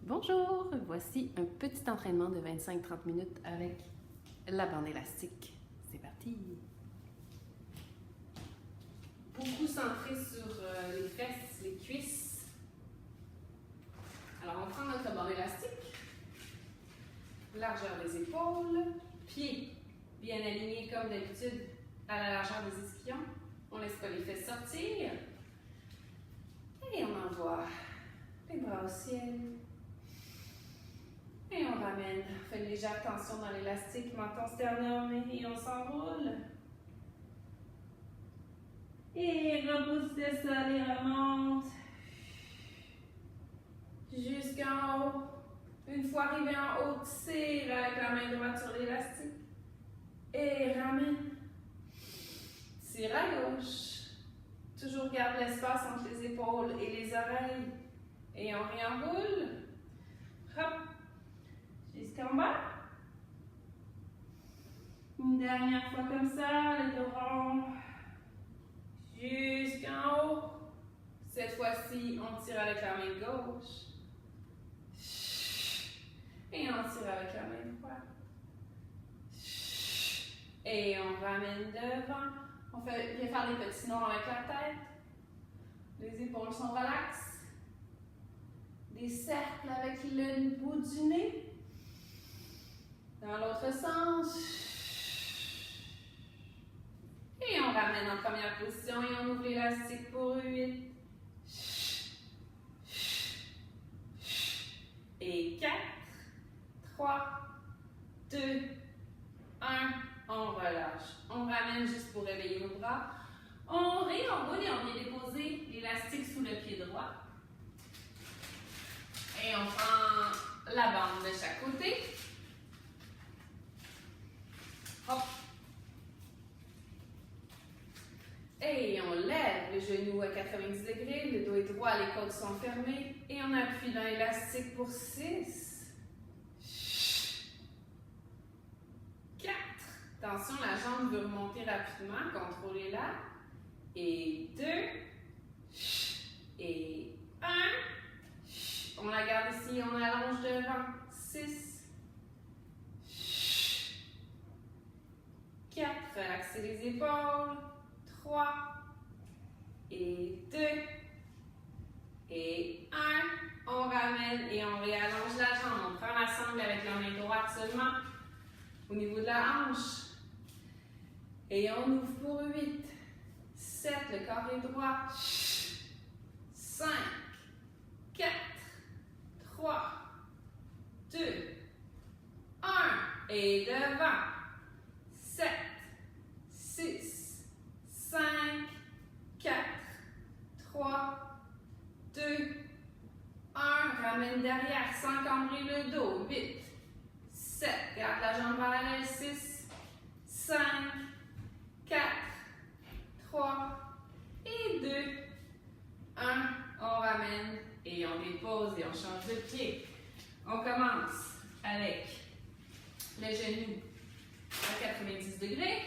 Bonjour, voici un petit entraînement de 25-30 minutes avec la bande élastique. C'est parti! Beaucoup centré sur les fesses, les cuisses. Alors on prend notre bande élastique, largeur des épaules, pieds bien alignés comme d'habitude à la largeur des ischions. On ne laisse pas les fesses sortir. Et on envoie les bras au ciel. Et on ramène, on fait une légère tension dans l'élastique, menton sternum et on s'enroule. Et repousse de ça et remonte. Jusqu'en haut. Une fois arrivé en haut, tire avec la main droite sur l'élastique. Et ramène. Tire à gauche. Toujours garde l'espace entre les épaules et les oreilles. Et on réenroule. Hop. Jusqu'en bas. Une dernière fois comme ça, le dos rond. Jusqu'en haut. Cette fois-ci, on tire avec la main gauche. Et on tire avec la main droite. Et on ramène devant. On vient faire des petits nons avec la tête. Les épaules sont relaxes. Des cercles avec le bout du nez. Dans l'autre sens. Et on ramène en première position et on ouvre l'élastique pour 8. Et 4, 3, 2, 1. On relâche. On ramène juste pour réveiller nos bras. On réenroule et on vient déposer l'élastique sous le pied droit. Et on prend la bande de chaque côté. Hop. Et on lève le genou à 90 degrés, le dos est droit, les côtes sont fermées. Et on appuie dans l'élastique pour 6. 4. Attention, la jambe veut remonter rapidement, contrôlez-la. Et 2. Et 1. On la garde ici, on allonge devant. 6. 4. Relaxez les épaules. 3. Et 2. Et 1. On ramène et on réallonge la jambe. On prend la sangle avec la main droite seulement au niveau de la hanche. Et on ouvre pour 8. 7. Le corps est droit. 5. 4. 3. 2. 1. Et devant. 7. 6. 5. 4. 3. 2. 1. Ramène derrière sans cambrer le dos. 8. 7. Garde la jambe parallèle. 6. 5. 4. 3. Et 2. 1. On ramène et on dépose et on change de pied. On commence avec le genou à 90 degrés.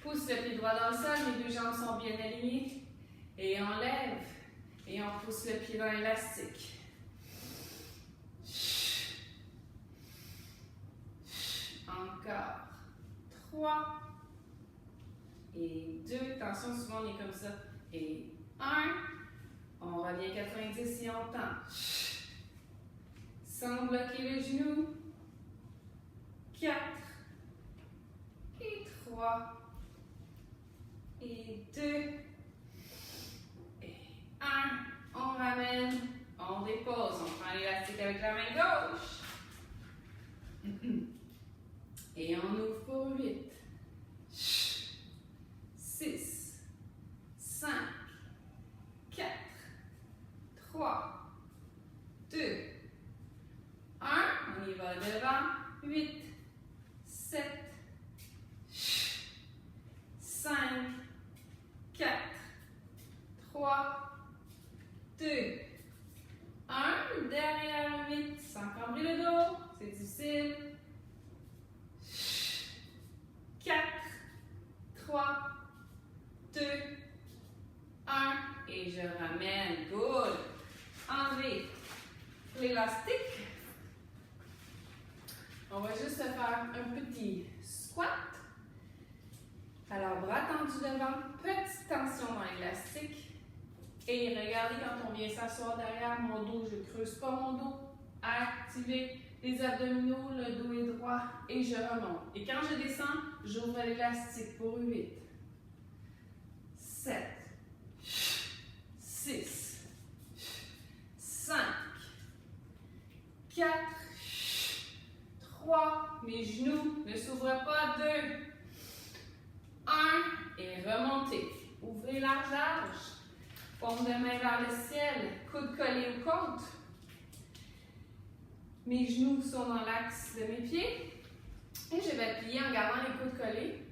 Pousse le pied droit dans le sol, les deux jambes sont bien alignées. Et on lève et on pousse le pied dans l'élastique. Encore. 3. Et 2. Attention, souvent on est comme ça. Et 1. On revient 90 et on tend. Sans bloquer le genou. 4. Et 3. Et 2. Et 1. On ramène. On dépose. On prend l'élastique avec la main gauche. Et on ouvre pour 8. 6. 5. 4. 3. 2. 1. On y va devant. 8. 7. 5. 4. 3. 2. 1. Derrière 8. Sans cambrer le dos. C'est difficile. 4. 3. 2. 1. Et je ramène. Good. enlever l'élastique. On va juste faire un petit squat. Alors, bras tendus devant, petite tension dans l'élastique. Et regardez quand on vient s'asseoir derrière mon dos, je ne creuse pas mon dos. Activez les abdominaux, le dos est droit et je remonte. Et quand je descends, j'ouvre l'élastique pour 8, 7, 6, 5, 4, 3, mes genoux ne s'ouvrent pas, 2, 1 et remontez. Ouvrez large, large. Paume de main vers le ciel, coude collé aux côtes. Mes genoux sont dans l'axe de mes pieds. Et je vais plier en gardant les coudes collés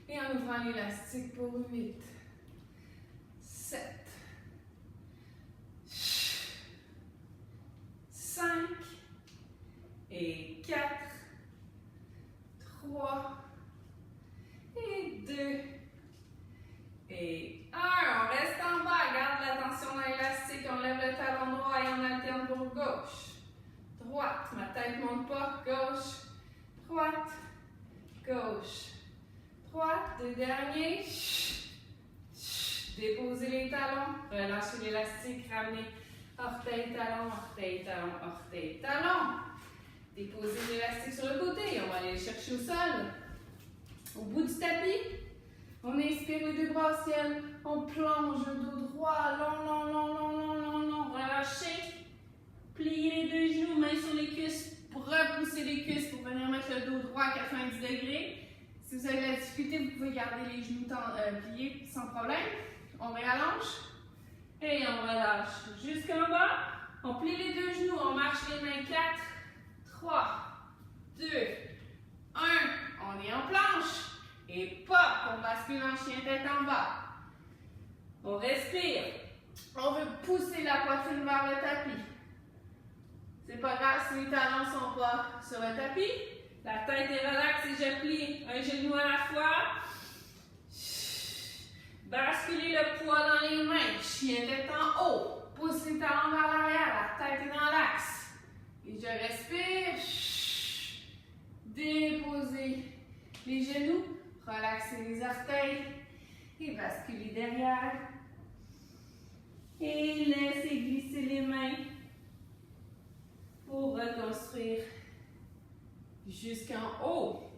et en ouvrant l'élastique pour 8, 7, 5 et 4, 3 et 2 et 1. On reste en bas, garde la tension dans l'élastique, on lève le talon droit et on alterne pour gauche. Droite, ma tête ne monte pas, gauche, droite, gauche, droite, 2 derniers. Déposez les talons, relâchez l'élastique, ramenez orteil, talon, orteil, talon, orteil, talon. Déposez l'élastique sur le côté, on va aller le chercher au sol. Au bout du tapis, on inspire les 2 bras au ciel, on plonge le dos droit, long, long, long, long, long, long, long, relâchez. Pliez les 2 genoux, mains sur les cuisses, repoussez les cuisses pour venir mettre le dos droit à 90 degrés. Si vous avez de la difficulté, vous pouvez garder les genoux pliés sans problème. On réallonge et on relâche jusqu'en bas. On plie les 2 genoux, on marche les mains 4, 3, 2, 1. On est en planche et pop, on bascule en chien tête en bas. On respire. On veut pousser la poitrine vers le tapis. C'est pas grave si les talons ne sont pas sur le tapis. La tête est relaxe et je plie un genou à la fois. Basculez le poids dans les mains. Chien tête en haut. Pousse les talons vers l'arrière. La tête est dans l'axe. Et je respire. Déposez les genoux. Relaxez les orteils. Et basculez derrière. Et laissez glisser les mains pour reconstruire jusqu'en haut.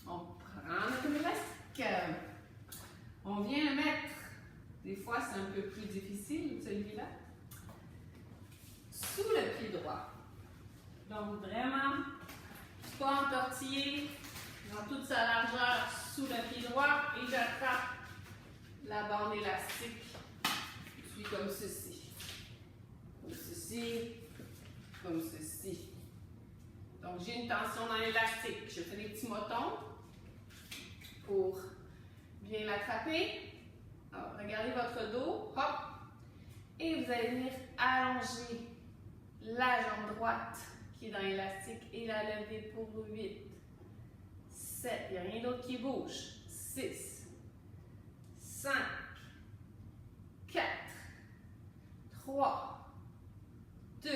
On prend notre élastique. On vient mettre, des fois c'est un peu plus difficile celui-là, sous le pied droit. Donc vraiment, pas entortillé dans toute sa largeur sous le pied droit et j'attrape la bande élastique. Je suis comme ceci. Comme ceci. Comme ceci. Donc, j'ai une tension dans l'élastique. Je fais des petits motons pour bien l'attraper. Alors, regardez votre dos. Hop. Et vous allez venir allonger la jambe droite qui est dans l'élastique et la lever pour 8, 7. Il n'y a rien d'autre qui bouge. 6, 5, 4, 3, 2,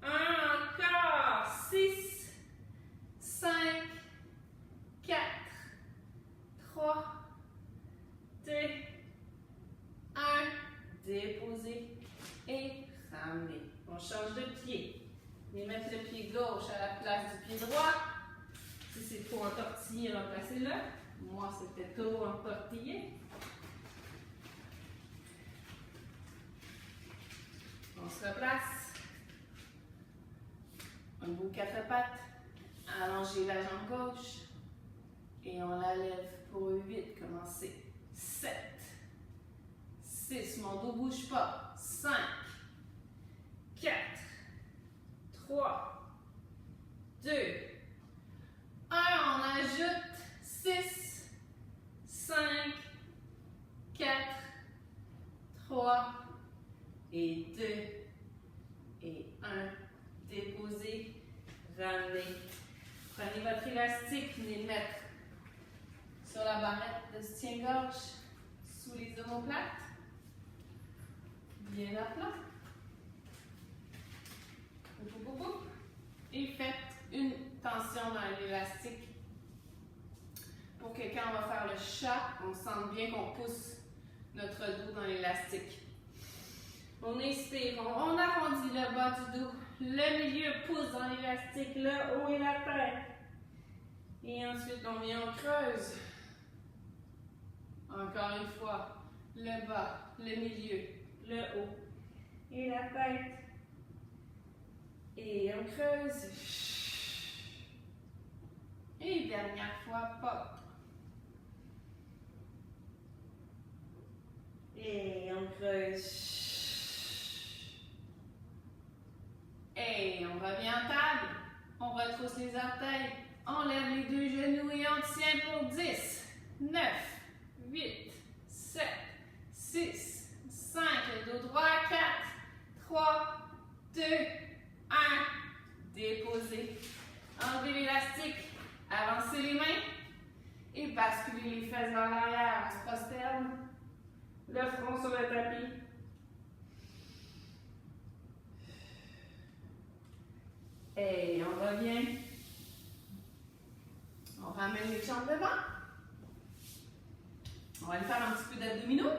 1, encore, 6, 5, 4, 3, 2, 1, déposez et ramenez. On change de pied. Venez mettre le pied gauche à la place du pied droit. Si c'est trop entortillé, remplacez-le. Moi, c'était trop entortillé. On se replace. Un bout 4 pattes. Allongez la jambe gauche. Et on la lève pour 8. Commencez. 7. 6. Mon dos ne bouge pas. 5. 4. 3. 2. 1. On ajoute 6. 5. 4. 3. Et 2. Et 1. Déposez. Ramenez. Prenez votre élastique. Venez le mettre sur la barrette de soutien-gorge, sous les omoplates. Bien à plat. Et faites une tension dans l'élastique. Pour que quand on va faire le chat, on sente bien qu'on pousse notre dos dans l'élastique. On inspire, on arrondit le bas du dos. Le milieu pousse dans l'élastique, le haut et la tête. Et ensuite, on vient, on creuse. Encore une fois, le bas, le milieu, le haut et la tête. Et on creuse. Et dernière fois, pop. Et on creuse. Et on revient en table. On retrousse les orteils. On lève les deux genoux et on tient pour 10, 9, 8, 7, 6, 5. Le dos droit, 4, 3, 2, 1. Déposez. Enlevez l'élastique. Avancez les mains. Et basculez les fesses vers l'arrière. On se prosterne. Le front sur le tapis. Et on revient. On ramène les jambes devant. On va aller faire un petit peu d'abdominaux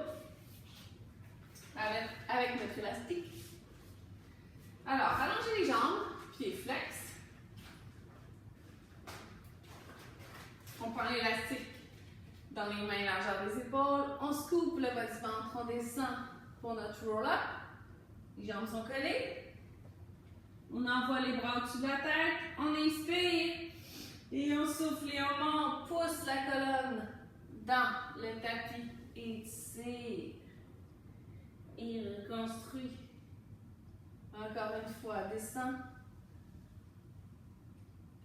avec notre élastique. Alors, allongez les jambes, pieds flex. On prend l'élastique dans les mains, largeur des épaules. On scoop le bas du ventre, on descend pour notre roll-up. Les jambes sont collées. On envoie les bras au-dessus de la tête. On inspire. Et on souffle et on monte. Pousse la colonne dans le tapis. Étire. Et reconstruit. Encore une fois, descend.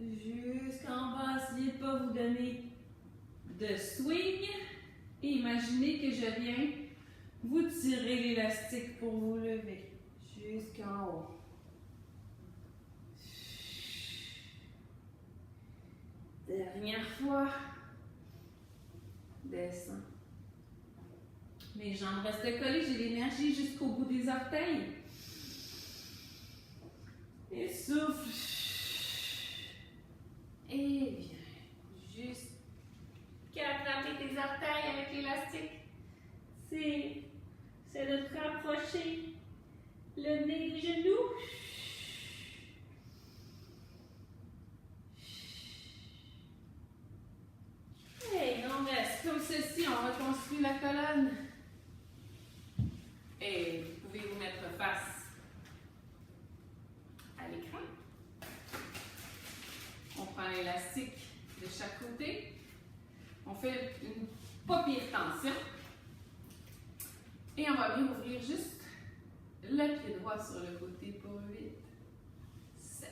Jusqu'en bas. Essayez de ne pas vous donner de swing. Et imaginez que je viens vous tirer l'élastique pour vous lever. Jusqu'en haut. Dernière fois. Descends. Mes jambes restent collées. J'ai l'énergie jusqu'au bout des orteils. Et souffle. Et viens. Jusqu'à attraper tes orteils avec l'élastique. C'est de te rapprocher le nez des genoux. Et on reste comme ceci, on reconstruit la colonne. Et vous pouvez vous mettre face à l'écran. On prend l'élastique de chaque côté. On fait une pas pire tension. Et on va bien ouvrir juste le pied droit sur le côté pour 8, 7,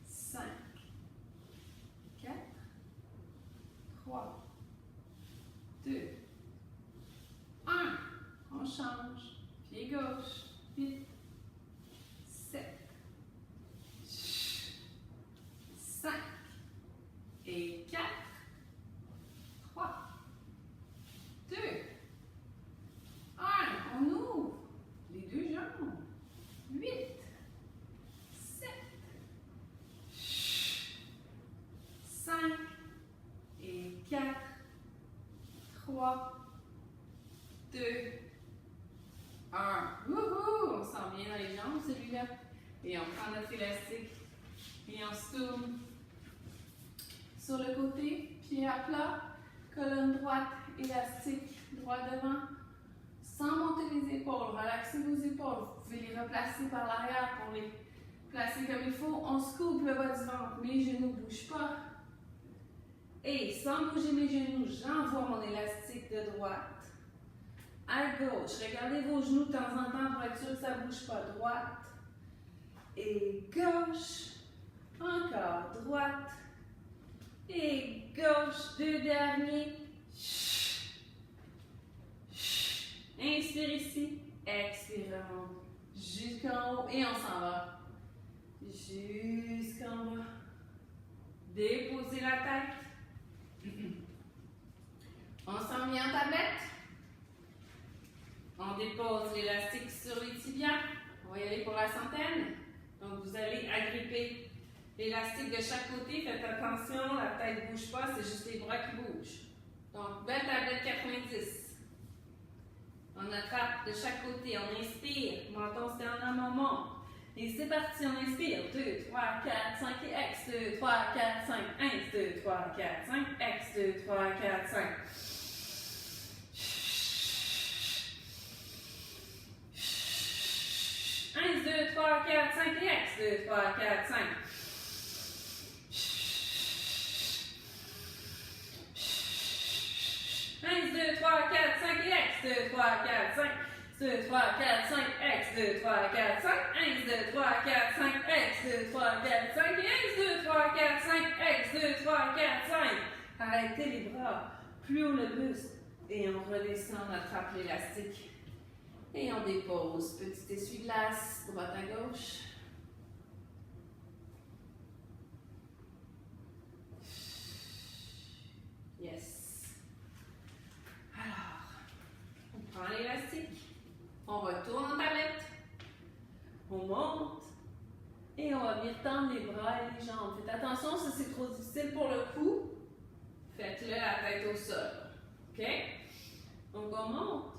5, 4, 3, 2, 1. On change. Pied gauche. 8, 7, 5 et 4, 3, 2, 1. On ouvre les deux jambes. 8, 7, 5 et 4, 3, 2, 1. Wouhou! On sent bien dans les jambes celui-là. Et on prend notre élastique et on se tourne sur le côté, pied à plat, colonne droite, élastique, droit devant. Sans monter les épaules, relaxez vos épaules. Vous pouvez les replacer par l'arrière pour les placer comme il faut. On scoop le bas du ventre, mes genoux ne bougent pas. Et sans bouger mes genoux, j'envoie mon élastique de droite à gauche. Regardez vos genoux de temps en temps pour être sûr que ça ne bouge pas. Droite et gauche. Encore droite et gauche. Deux derniers. Inspire ici. Expire, remonte jusqu'en haut et on s'en va. Jusqu'en bas. Déposez la tête. On s'en vient en tablette. On dépose l'élastique sur les tibias. On va y aller pour la centaine. Donc, vous allez agripper l'élastique de chaque côté. Faites attention, la tête ne bouge pas, c'est juste les bras qui bougent. Donc, belle tablette 90. On attrape de chaque côté, on inspire, menton se tient en moment. Et c'est parti, on inspire. 2, 3, 4, 5 et ex. 2, 3, 4, 5. 1, 2, 3, 4, 5. Ex. 2, 3, 4, 5. 1, 2, 3, 4, 5 et ex. 2, 3, 4, 5. 1, 2, 3, 4, 5 et ex. 2, 3, 4, 5. 2, 3, 4, 5, ex. 2, 3, 4, 5. 1, 2, 3, 4, 5, ex. 2, 3, 4, 5 et ex. 2, 3, 4, 5, ex. 2, 3, 4, 5. Arrêtez les bras. Plus haut le buste. Et on redescend, on attrape l'élastique. Et on dépose. Petit essuie-glace, droite à gauche. Yes. Alors, on prend l'élastique. On retourne en tablette. On monte. Et on va venir tendre les bras et les jambes. Faites attention, ça c'est trop difficile pour le cou. Faites-le la tête au sol. OK? Donc on monte.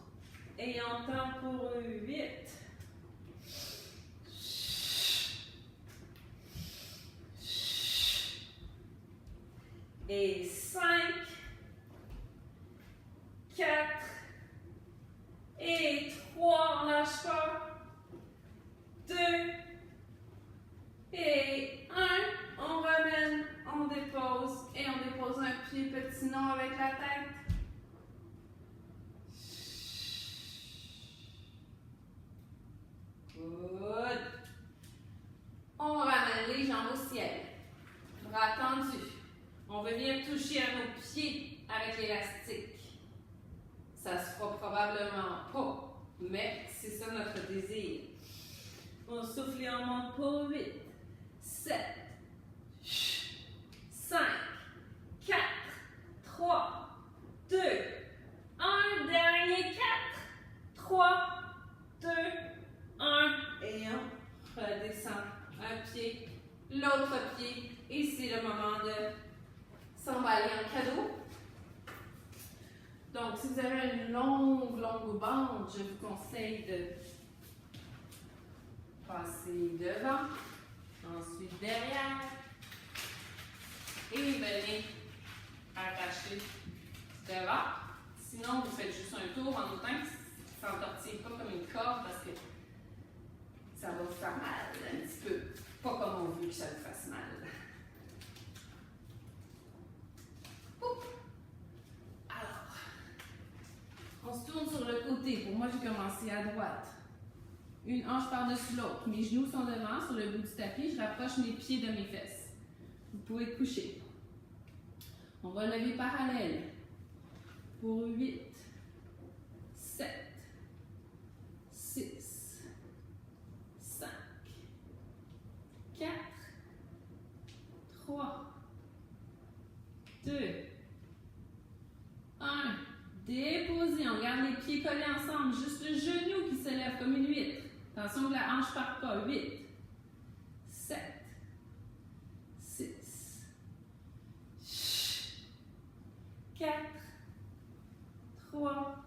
Et on tend pour 8. Et 5. 4. Et 3. On lâche pas. 2. Et 1. On ramène. On dépose. Et on dépose un pied petit nom avec la tête. Good. On ramène les jambes au ciel. Bras tendus. On va venir toucher à nos pieds avec l'élastique. Ça se fera probablement pas, mais c'est ça notre désir. On souffle et on monte pour 8, 7, 5, 4, 3, 2, 1. Dernier 4, 3, 2, 1. Et on redescend un pied, l'autre pied. Et c'est le moment de s'emballer en cadeau. Donc, si vous avez une longue bande, je vous conseille de passer devant, ensuite derrière, et venez attacher devant. Sinon, vous faites juste un tour en autant que ça n'entortille pas comme une corde parce que ça va vous faire mal un petit peu. Pas comme on veut que ça vous fasse mal. Alors, on se tourne sur le côté. Pour moi, j'ai commencé à droite. Une hanche par-dessus l'autre. Mes genoux sont devant, sur le bout du tapis. Je rapproche mes pieds de mes fesses. Vous pouvez coucher. On va lever parallèle. Pour 8, 7, 6, 5, 4, 3, 2, 1. Déposez. On garde les pieds collés ensemble. Juste le genou qui se lève comme une huître. Attention que la hanche ne parte pas. 8, 7, 6, 4, 3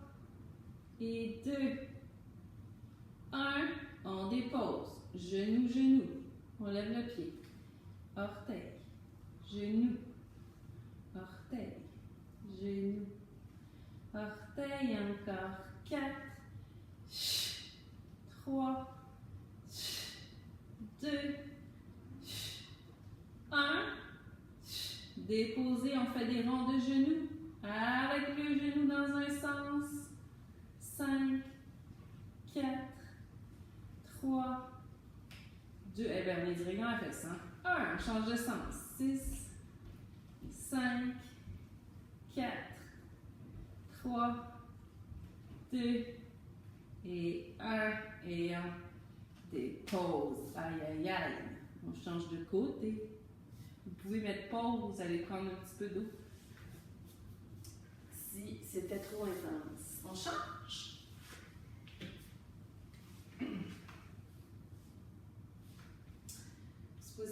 et 2, 1. On dépose. Genou, genou. On lève le pied. Orteil, genou, orteil, genou, orteil. Encore 4, 3, 2, 1. Déposez, on fait des ronds de genoux. Avec le genou dans un sens. 5, 4, 3, 2. Eh bien, on est dirigant à fait ça. 1. Change de sens. 6, 5, 4, 3, 2 et 1. Et on dépose. Aïe, aïe, aïe. On change de côté. Vous pouvez mettre pause, vous allez prendre un petit peu d'eau. Si c'était trop intense. On change.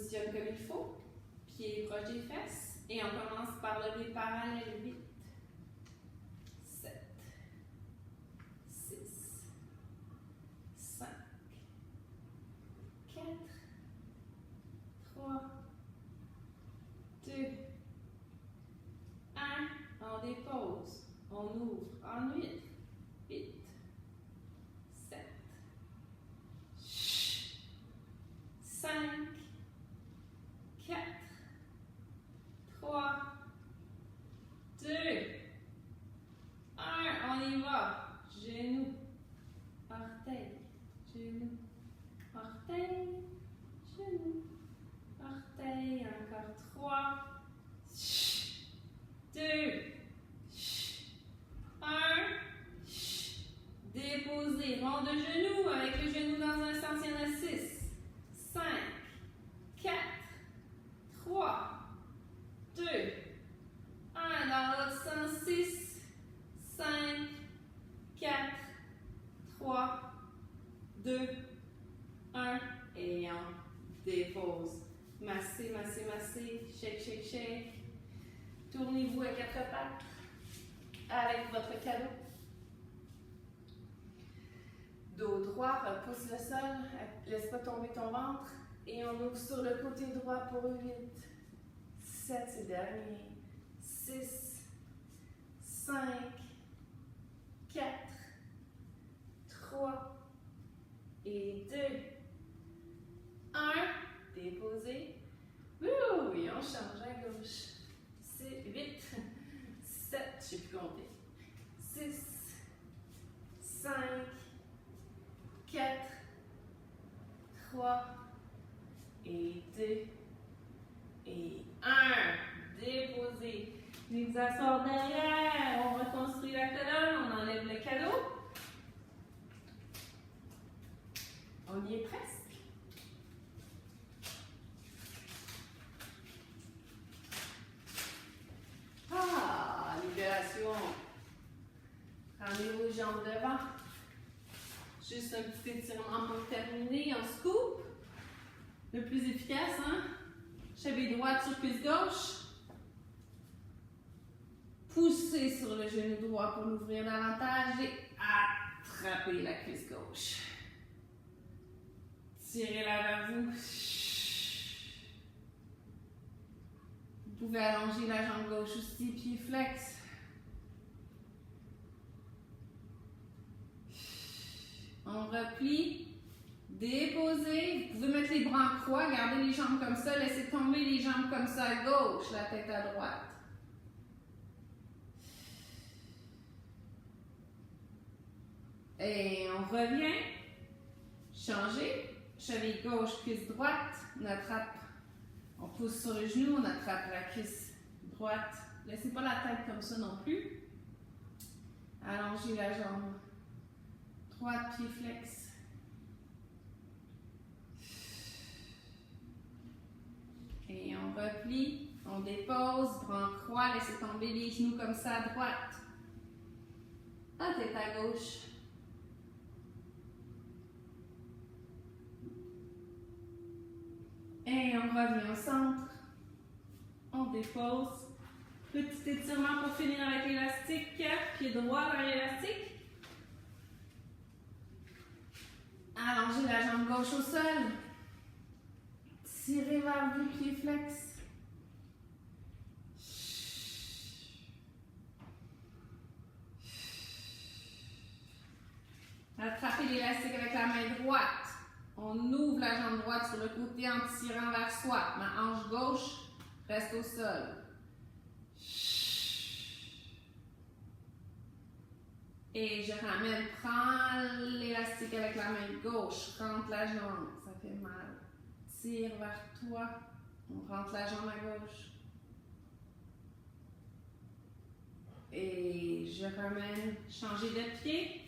positionne comme il faut. Pieds proches des fesses. Et on commence par lever parallèle. 8, 7, 6, 5, 4, 3, 2, 1. On dépose. On ouvre en 8, 8, 7, 5, 4, 3, 2, 1. On y va. Genoux, orteil, genou, orteil, genou, orteil. Encore 3, 2, 1. Déposez. Rond de genou avec le genou dans un sens. Il y en a 6, 5, 4, 3, 2, 1. Dans l'autre sens. 6, 5, 4, 3, 2, 1. Et on dépose. Massez, massez, massez. Shake, shake, shake. Tournez-vous à 4 pattes avec votre cadeau. Dos droit, repousse le sol, laisse pas tomber ton ventre et on ouvre sur le côté droit pour 8, 7, c'est dernier, 6, 5, 4, 3 et 2, 1. Déposez. Ouh, et on change à gauche. 8, 7, je ne sais plus compter. 6, 5, 4, 3 et 2 et 1. Déposez. Les asseoir derrière. On reconstruit la colonne. On enlève le cadeau. On y est presque. Ah, libération. Ramenez vos jambes devant. Juste un petit étirement pour terminer. On se coupe. Le plus efficace, hein? Cheville droite sur cuisse gauche. Poussez sur le genou droit pour l'ouvrir davantage et attrapez la cuisse gauche. Tirez-la vers vous. Vous pouvez allonger la jambe gauche aussi, pied flex. On replie, déposez. Vous pouvez mettre les bras en croix, gardez les jambes comme ça, laissez tomber les jambes comme ça à gauche, la tête à droite. Et on revient. Changez. Cheville gauche, cuisse droite. On attrape. On pousse sur le genou, on attrape la cuisse droite. Laissez pas la tête comme ça non plus. Allongez la jambe droite, pied flex. Et on replie, on dépose, bras en croix, laissez tomber les genoux comme ça à droite. La tête à gauche. Et on revient au centre. On dépose. Petit étirement pour finir avec l'élastique. Pied droit vers l'élastique. Allongez la jambe gauche au sol. Tirez vers vous, pied flex. Attrapez l'élastique avec la main droite. On ouvre la jambe droite sur le côté en tirant vers soi. Ma hanche gauche reste au sol. Et je ramène, prends l'élastique avec la main gauche, rentre la jambe, ça fait mal. Tire vers toi, on rentre la jambe à gauche. Et je ramène, changer de pied.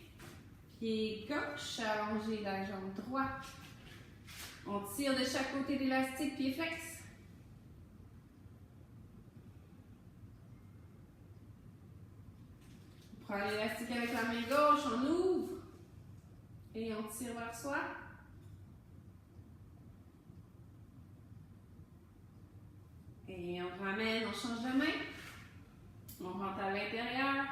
Pied gauche, allonger la jambe droite. On tire de chaque côté de l'élastique, pied flex. On prend l'élastique avec la main gauche, on ouvre et on tire vers soi. Et on ramène, on change de main. On rentre à l'intérieur.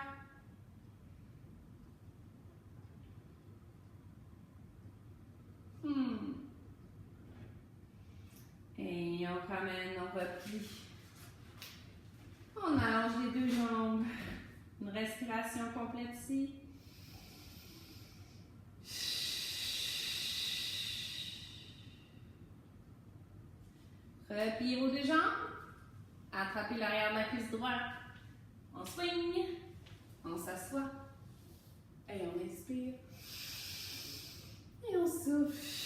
Et on ramène, on replie. On allonge les deux jambes. Une respiration complète ici. Repliez vos deux jambes. Attrapez l'arrière de la cuisse droite. On swing. On s'assoit. Et on inspire. Et on souffle.